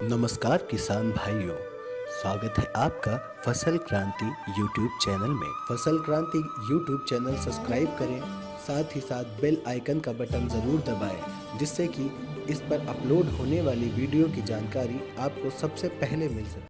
नमस्कार किसान भाइयों, स्वागत है आपका फसल क्रांति यूट्यूब चैनल में। फसल क्रांति यूट्यूब चैनल सब्सक्राइब करें, साथ ही साथ बेल आइकन का बटन ज़रूर दबाएं, जिससे कि इस पर अपलोड होने वाली वीडियो की जानकारी आपको सबसे पहले मिल सके।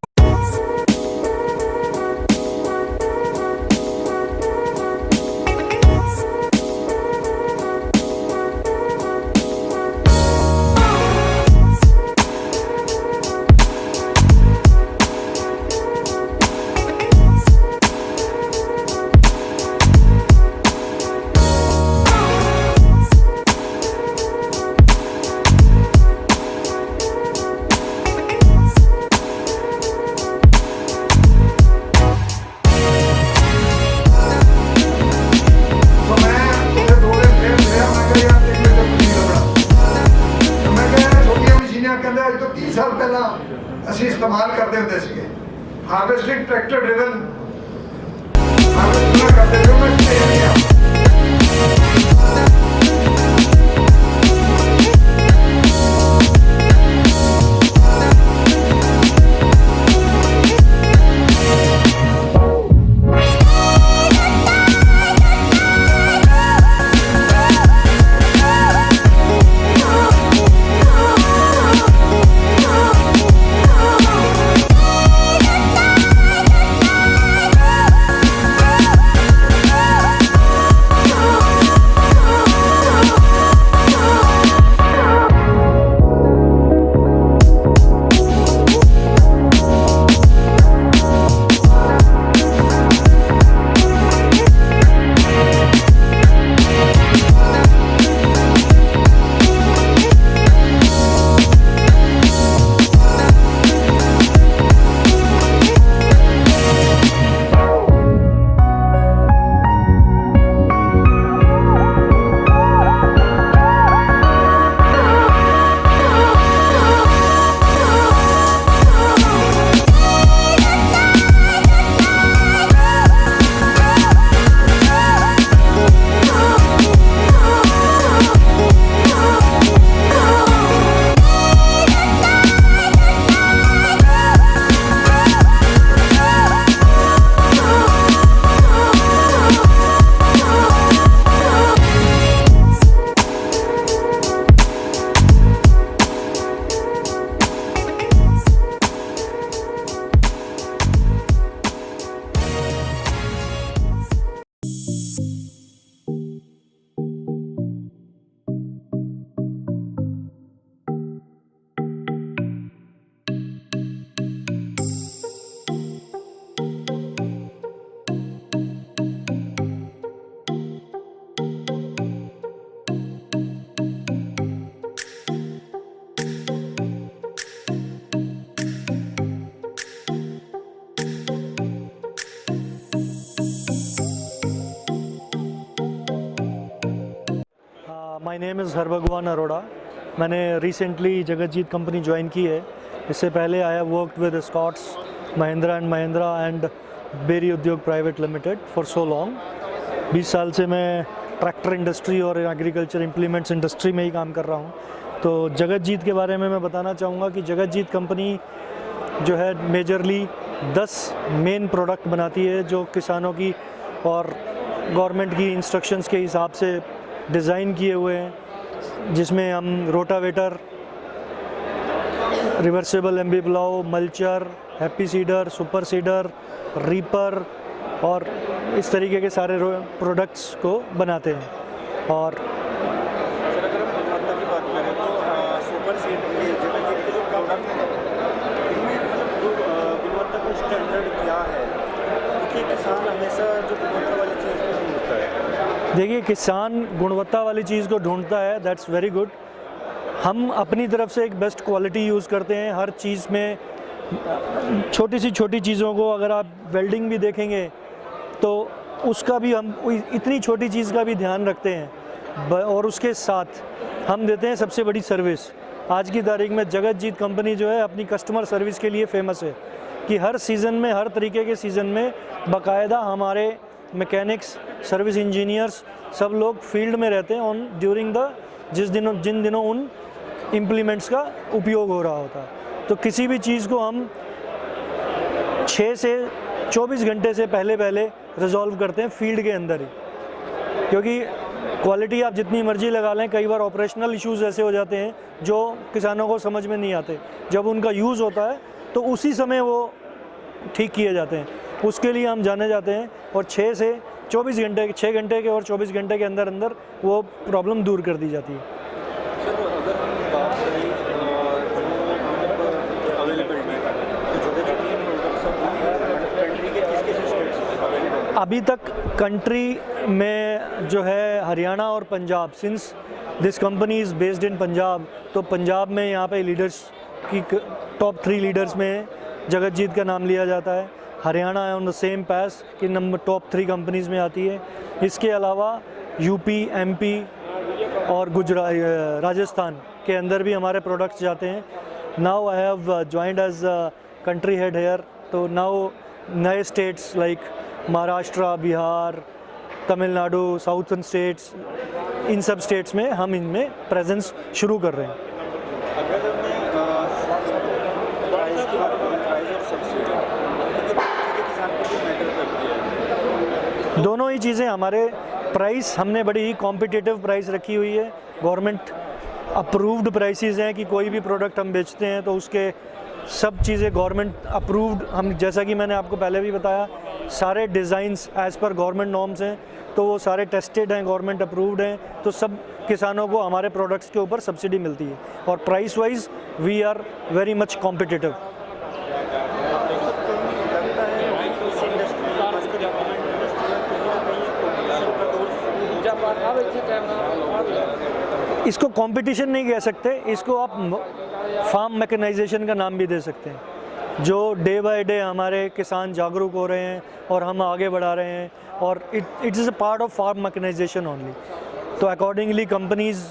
ਅੱਜ ਤੋਂ 30 ਸਾਲ ਪਹਿਲਾਂ ਅਸੀਂ ਇਸਤੇਮਾਲ ਕਰਦੇ ਹੁੰਦੇ ਸੀਗੇ। ਹਾਰਵੈਸਟਿੰਗ ਟਰੈਕਟਰ ਡਰਿਵਨ ਹਾਰਵੈਸਟਿੰਗ ਕਰਦੇ ਸੀ ਮੈਂ India. My name is Harbhagwan Arora. मैंने रिसेंटली जगतजीत कंपनी ज्वाइन की है। इससे पहले I have worked with Escorts, Mahindra and Beri Udyog private limited for so long. 20 साल से मैं ट्रैक्टर इंडस्ट्री और एग्रीकल्चर इम्प्लीमेंट्स इंडस्ट्री में ही काम कर रहा हूँ। तो जगतजीत के बारे में मैं बताना चाहूँगा कि जगतजीत कंपनी जो है मेजरली 10 मेन प्रोडक्ट बनाती है, जो किसानों की और गवर्नमेंट की इंस्ट्रक्शंस के हिसाब से डिज़ाइन किए हुए हैं, जिसमें हम rotavator, reversible MB plough, mulcher, happy seeder, super seeder, reaper और इस तरीके के सारे प्रोडक्ट्स को बनाते हैं। और सर अगर हम गुणवत्ता की बात करें तो सुपर सीडर के जगतजीत के जो प्रोडक्ट हैं इनमें मतलब गुणवत्ता का स्टैंडर्ड क्या है, क्योंकि किसान हमेशा जो गुणवत्ता वाली चीज़ को ढूंढता है। देखिए, किसान गुणवत्ता वाली चीज़ को ढूंढता है, दैट्स वेरी गुड। हम अपनी तरफ से एक बेस्ट क्वालिटी यूज़ करते हैं हर चीज़ में। छोटी सी छोटी चीज़ों को अगर आप वेल्डिंग भी देखेंगे तो उसका भी हम इतनी छोटी चीज़ का भी ध्यान रखते हैं, और उसके साथ हम देते हैं सबसे बड़ी सर्विस। आज की तारीख में जगतजीत कंपनी जो है अपनी कस्टमर सर्विस के लिए फेमस है कि हर सीज़न में, हर तरीके के सीज़न में बाकायदा हमारे मैकेनिक्स, सर्विस इंजीनियर्स सब लोग फील्ड में रहते हैं ऑन ड्यूरिंग द जिन दिनों उन इम्प्लीमेंट्स का उपयोग हो रहा होता है। तो किसी भी चीज़ को हम 6 से 24 घंटे से पहले रिजॉल्व करते हैं फील्ड के अंदर ही, क्योंकि क्वालिटी आप जितनी मर्जी लगा लें, कई बार ऑपरेशनल इश्यूज़ ऐसे हो जाते हैं जो किसानों को समझ में नहीं आते। जब उनका यूज़ होता है तो उसी समय वो ठीक किए जाते हैं, उसके लिए हम जाने जाते हैं और 6 से 24 घंटे 6 घंटे के और 24 घंटे के अंदर अंदर वो प्रॉब्लम दूर कर दी जाती है। सर अगर हम बात करें जो अवेलेबिलिटी तो कंट्री के किस किस स्टेट्स में अवेलेबल? अभी तक कंट्री में जो है हरियाणा और Punjab, since this company is based in Punjab, तो पंजाब में यहाँ पे लीडर्स की टॉप 3 लीडर्स में जगतजीत का नाम लिया जाता है। हरियाणा है ऑन द सेम पैस कि नंबर टॉप 3 कंपनीज़ में आती है। इसके अलावा यूपी, एमपी और गुजरात, राजस्थान के अंदर भी हमारे प्रोडक्ट्स जाते हैं। Now I have joined as country head here, तो नाउ नए states like Maharashtra, Bihar, Tamil Nadu, southern states, इन सब स्टेट्स में हम इनमें प्रेजेंस शुरू कर रहे हैं। अगर मैं प्राइस की बात करूँ, प्राइस और सब्सिडी, क्योंकि किसान को भी मैटर करती है। दोनों ही चीज़ें हमारे प्राइस, हमने बड़ी ही कॉम्पिटिटिव प्राइस रखी हुई है। गवर्नमेंट अप्रूव्ड प्राइसेस हैं कि कोई भी प्रोडक्ट हम बेचते हैं तो उसके सब चीज़ें गवर्नमेंट अप्रूव्ड, हम जैसा कि मैंने आपको पहले भी बताया, सारे designs as per government norms हैं, तो वो सारे टेस्टेड हैं, गवर्नमेंट अप्रूव्ड हैं, तो सब किसानों को हमारे प्रोडक्ट्स के ऊपर सब्सिडी मिलती है और price wise we are very much competitive. इसको कंपटीशन नहीं कह सकते, इसको आप फार्म मैकेनाइजेशन का नाम भी दे सकते हैं। जो डे बाय डे हमारे किसान जागरूक हो रहे हैं और हम आगे बढ़ा रहे हैं, और it is a part of farm mechanization only. तो अकॉर्डिंगली कंपनीज़,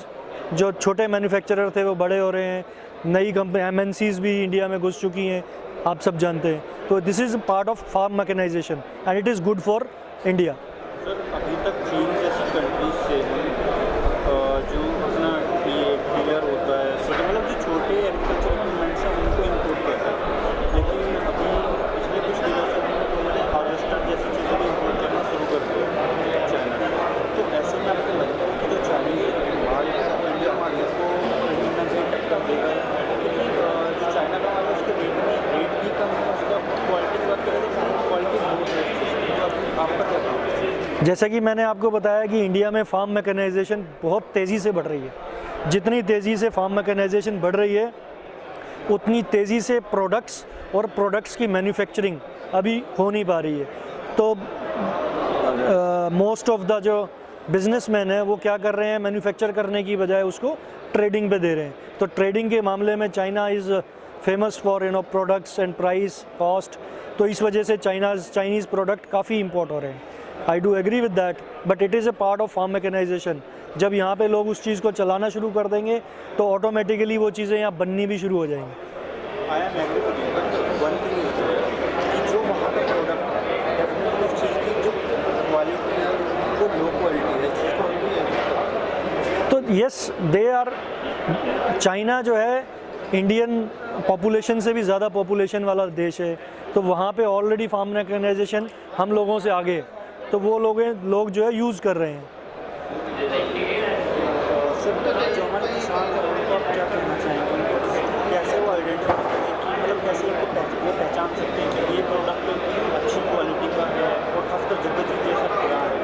जो छोटे मैन्युफैक्चरर थे वो बड़े हो रहे हैं, नई कंपनी MNCs भी इंडिया में घुस चुकी हैं, आप सब जानते हैं। तो this is part of farm mechanization and it is good for India. Sir अभी तक चीन जैसी कंट्रीज से जो अपना ये क्लियर होता है, मतलब जो छोटे एग्रीकल्चर इक्विपमेंट्स हैं उनको इम्पोर्ट करता है, लेकिन अभी पिछले कुछ दिनों से उन्होंने हार्वेस्टर जैसी चीज़ें भी इम्पोर्ट करना शुरू कर दिया चाइना से। तो ऐसे में आपको लगता है कि जो चाइनीज़ माल इंडिया मार्केट को कहीं ना कहीं टक्कर देगा, क्योंकि जो चाइना का माल है उसके रेट भी कम है, उसका क्वालिटी की बात करें तो क्वालिटी बहुत है। आपका क्या कहना है? जैसा कि मैंने आपको बताया कि इंडिया में फार्म मैकेनाइजेशन बहुत तेज़ी से बढ़ रही है। जितनी तेज़ी से फार्म मैकेनाइजेशन बढ़ रही है उतनी तेज़ी से प्रोडक्ट्स और प्रोडक्ट्स की मैन्युफैक्चरिंग अभी हो नहीं पा रही है। तो मोस्ट ऑफ द जो बिजनेसमैन है वो क्या कर रहे हैं, मैन्युफैक्चर करने की बजाय उसको ट्रेडिंग पे दे रहे हैं। तो ट्रेडिंग के मामले में China is famous for products and price cost, तो इस वजह से चाइनीज़ प्रोडक्ट काफ़ी इम्पोर्ट हो रहे हैं। I do agree with that, but it is a part of farm mechanization. जब यहाँ पे लोग उस चीज़ को चलाना शुरू कर देंगे तो ऑटोमेटिकली वो चीज़ें यहाँ बननी भी शुरू हो जाएंगी। I am agree with you, but one thing is कि जो वहाँ का प्रोडक्ट है डेफिनेटली उस चीज़ की जो क्वालिटी है वो लो क्वालिटी है, चीज़ को हम भी एग्री। तो यस, दे आर, चाइना जो है इंडियन पॉपुलेशन से भी ज़्यादा पॉपुलेशन वाला देश है, तो वहाँ पे ऑलरेडी फार्म मैकेनाइजेशन हम लोगों से आगे है, तो वो लोग जो है यूज़ कर रहे हैं। सर जो हमारे किसान हैं उनको आप क्या कहना चाहेंगे, उनको कैसे वो आइडेंटिफाई करें कि मतलब कैसे वो पहचान सकते हैं कि ये प्रोडक्ट अच्छी क्वालिटी का है, और खासकर जगतजीत जैसा ब्रांड,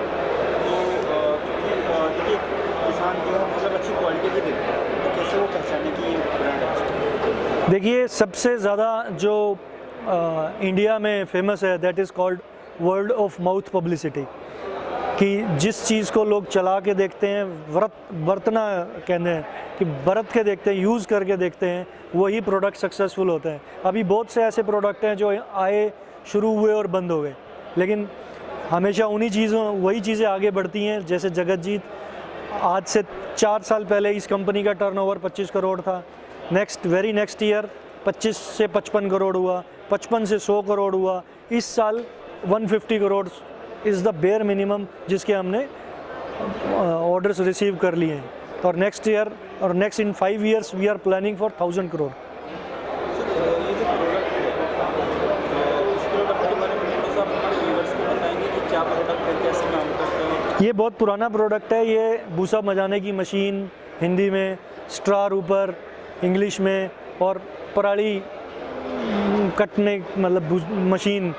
तो क्योंकि देखिए किसान जो है मतलब अच्छी क्वालिटी भी देते हैं, तो कैसे वो पहचाने कि ये ब्रांड अच्छा है? देखिए सबसे ज़्यादा जो इंडिया में फेमस है that is called word of mouth publicity, कि जिस चीज़ को लोग चला के देखते हैं, बरतना कहते हैं कि बरत के देखते हैं, यूज़ करके देखते हैं, वही प्रोडक्ट सक्सेसफुल होते हैं। अभी बहुत से ऐसे प्रोडक्ट हैं जो आए, शुरू हुए और बंद हो गए, लेकिन हमेशा वही चीज़ें आगे बढ़ती हैं। जैसे जगतजीत, आज से 4 साल पहले इस कंपनी का टर्नओवर 25 करोड़ था, वेरी नेक्स्ट ईयर 25 से 55 करोड़ हुआ, 55 से 100 करोड़ हुआ, इस साल 150 crore is the bare minimum जिसके हमने ऑर्डर्स रिसीव कर लिए हैं, और नेक्स्ट ईयर और next in 5 years we are planning for 1000 crore. Product है, कैसे काम करते हैं? ये बहुत पुराना प्रोडक्ट है। ये भूसा मजाने की मशीन, हिंदी में स्ट्रा ऊपर, इंग्लिश में, और पराली कटने मतलब मशीन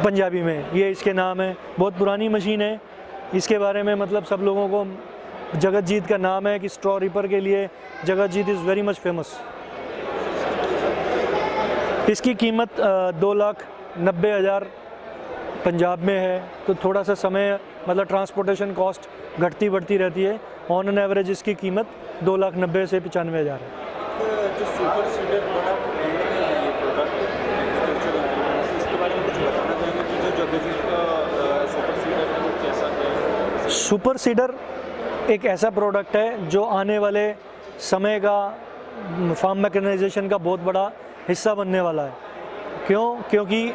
पंजाबी में, ये इसके नाम है। बहुत पुरानी मशीन है। इसके बारे में मतलब सब लोगों को जगतजीत का नाम है कि स्ट्रॉ रीपर के लिए Jagatjit is very much famous. इसकी कीमत 2,90,000 पंजाब में है, तो थोड़ा सा समय मतलब ट्रांसपोर्टेशन कॉस्ट घटती बढ़ती रहती है। ऑन एन एवरेज इसकी कीमत 2,90,000 से 95,000 है। जो सुपर सीडर बड़ा ट्रेंड में है ये प्रोडक्ट एग्रीकल्चर, इसके बारे में कुछ बताना चाहेंगे कि जो जगतजीत का सुपर सीडर है वो कैसा है? सुपर सीडर एक ऐसा प्रोडक्ट है जो आने वाले समय का फार्म मैकेनाइजेशन का बहुत बड़ा हिस्सा बनने वाला है। क्योंकि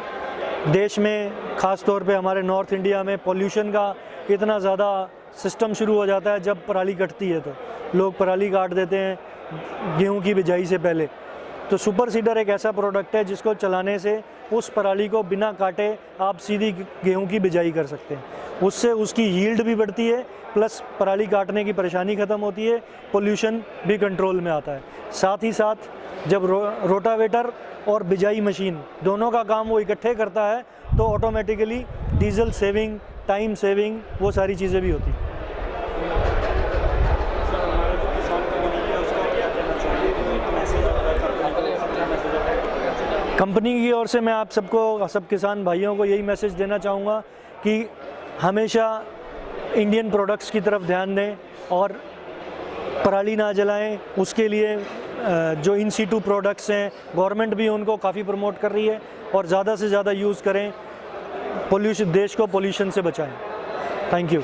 देश में ख़ास तौर पे हमारे नॉर्थ इंडिया में पॉल्यूशन का इतना ज़्यादा सिस्टम शुरू हो जाता है। जब पराली कटती है तो लोग पराली काट देते हैं गेहूं की बिजाई से पहले। तो सुपर सीडर एक ऐसा प्रोडक्ट है जिसको चलाने से उस पराली को बिना काटे आप सीधी गेहूं की बिजाई कर सकते हैं। उससे उसकी यील्ड भी बढ़ती है, प्लस पराली काटने की परेशानी ख़त्म होती है, पोल्यूशन भी कंट्रोल में आता है। साथ ही साथ जब रोटावेटर और बिजाई मशीन दोनों का काम वो इकट्ठे करता है तो automatically diesel saving, time saving, वो सारी चीज़ें भी होती हैं। सर, हमारा जो किसान कम्युनिटी है उसको क्या कहना चाहिए? एक मैसेज आता है क्या मैसेज आता है? कंपनी की ओर से मैं आप सबको, सब किसान भाइयों को यही मैसेज देना चाहूँगा कि हमेशा इंडियन प्रोडक्ट्स की तरफ ध्यान दें और पराली ना जलाएं। उसके लिए जो इन सीटू प्रोडक्ट्स हैं, गवर्नमेंट भी उनको काफ़ी प्रमोट कर रही है, और ज़्यादा से ज़्यादा यूज़ करें। देश को पोल्यूशन से बचाएं। Thank you.